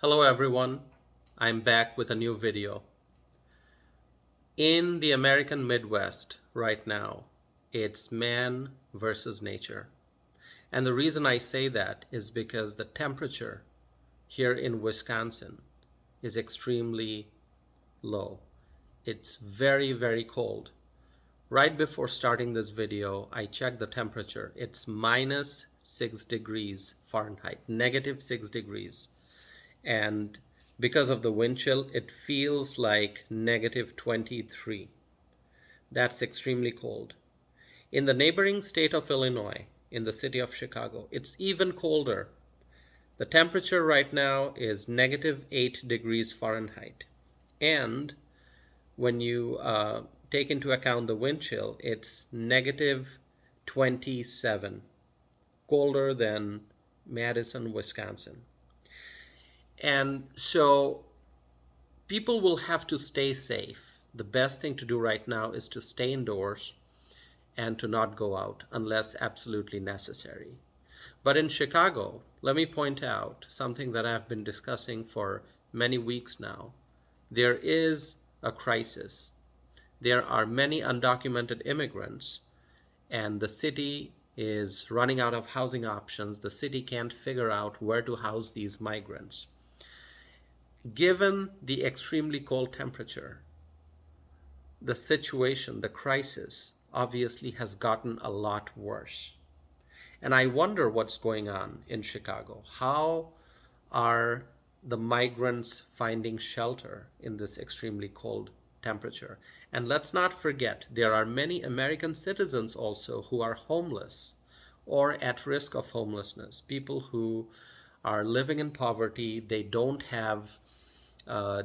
Hello everyone, I'm back with a new video. In the American Midwest right now, it's man versus nature. And the reason I say that is because the temperature here in Wisconsin is extremely low. It's very, very cold. Right before starting this video, I checked the temperature. It's minus 6 degrees Fahrenheit, negative 6 degrees. And because of the wind chill, it feels like negative 23. That's extremely cold. In the neighboring state of Illinois, in the city of Chicago, it's even colder. The temperature right now is negative 8 degrees Fahrenheit. And when you take into account the wind chill, it's negative 27, colder than Madison, Wisconsin. And so people will have to stay safe. The best thing to do right now is to stay indoors and to not go out unless absolutely necessary. But in Chicago, let me point out something that I've been discussing for many weeks now. There is a crisis. There are many undocumented immigrants, and the city is running out of housing options. The city can't figure out where to house these migrants. Given the extremely cold temperature, the situation, the crisis, obviously has gotten a lot worse. And I wonder what's going on in Chicago. How are the migrants finding shelter in this extremely cold temperature? And let's not forget, there are many American citizens also who are homeless or at risk of homelessness, people who are living in poverty, they don't have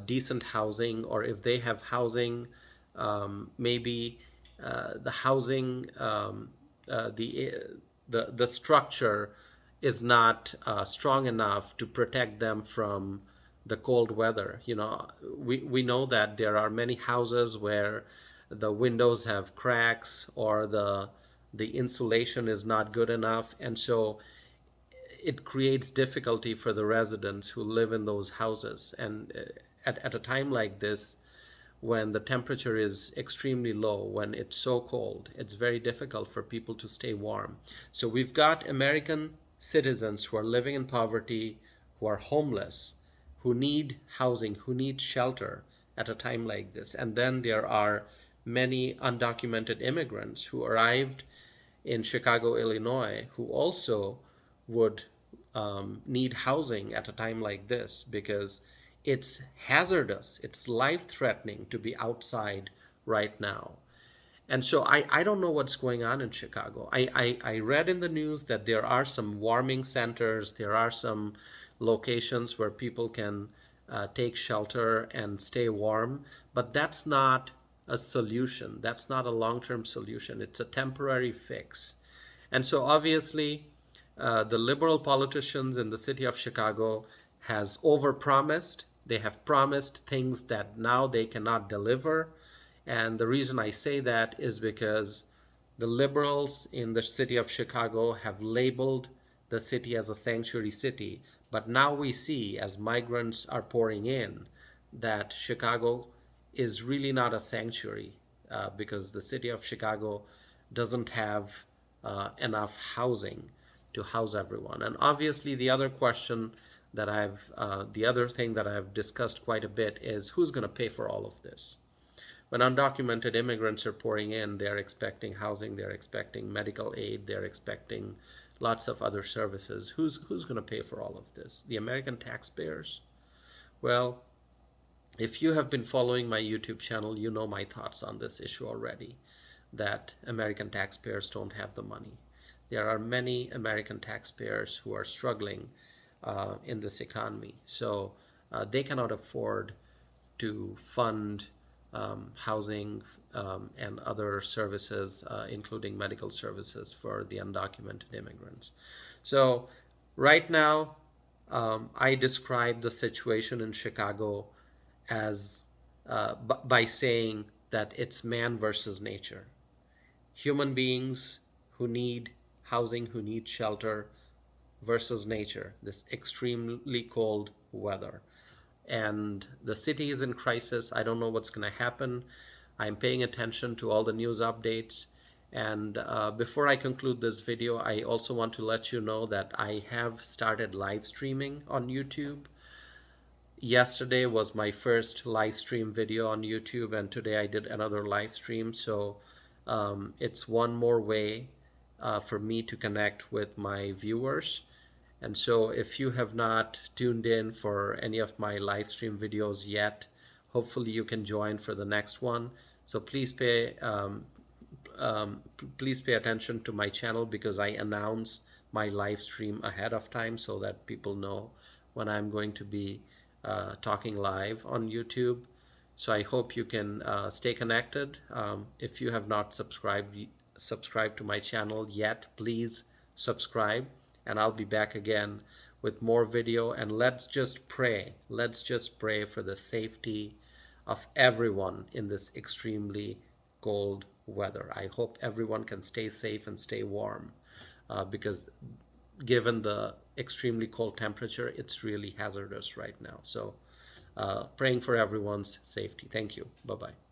decent housing, or if they have housing, maybe the housing, the structure is not strong enough to protect them from the cold weather. We know that there are many houses where the windows have cracks or the insulation is not good enough, and so it creates difficulty for the residents who live in those houses. And at a time like this, when the temperature is extremely low, when it's so cold, it's very difficult for people to stay warm. So we've got American citizens who are living in poverty, who are homeless, who need housing, who need shelter at a time like this. And then there are many undocumented immigrants who arrived in Chicago, Illinois, who also would need housing at a time like this, because it's hazardous, it's life-threatening to be outside right now. And so I don't know what's going on in Chicago. I read in the news that there are some warming centers, there are some locations where people can take shelter and stay warm, but that's not a solution. That's not a long-term solution. It's a temporary fix. And so obviously, the liberal politicians in the city of Chicago has overpromised. They have promised things that now they cannot deliver. And the reason I say that is because the liberals in the city of Chicago have labeled the city as a sanctuary city. But now we see, as migrants are pouring in, that Chicago is really not a sanctuary, because the city of Chicago doesn't have enough housing to house everyone. And obviously, the other thing that I've discussed quite a bit is who's going to pay for all of this. When undocumented immigrants are pouring in, they're expecting housing, they're expecting medical aid, they're expecting lots of other services. Who's going to pay for all of this? The American taxpayers? Well, if you have been following my YouTube channel, you know my thoughts on this issue already, that American taxpayers don't have the money. There are many American taxpayers who are struggling in this economy. So they cannot afford to fund housing and other services, including medical services for the undocumented immigrants. So right now, I describe the situation in Chicago as by saying that it's man versus nature. Human beings who need housing, who need shelter, versus nature, this extremely cold weather. And the city is in crisis. I don't know what's going to happen. I'm paying attention to all the news updates. And before I conclude this video, I also want to let you know that I have started live streaming on YouTube. Yesterday was my first live stream video on YouTube, and today I did another live stream. So it's one more way for me to connect with my viewers. And so if you have not tuned in for any of my live stream videos yet, hopefully you can join for the next one. So please pay attention to my channel, because I announce my live stream ahead of time so that people know when I'm going to be talking live on YouTube. So I hope you can stay connected. If you have not subscribed to my channel yet, please subscribe, and I'll be back again with more video. And let's just pray. Let's just pray for the safety of everyone in this extremely cold weather. I hope everyone can stay safe and stay warm, because given the extremely cold temperature, it's really hazardous right now. So praying for everyone's safety. Thank you. Bye-bye.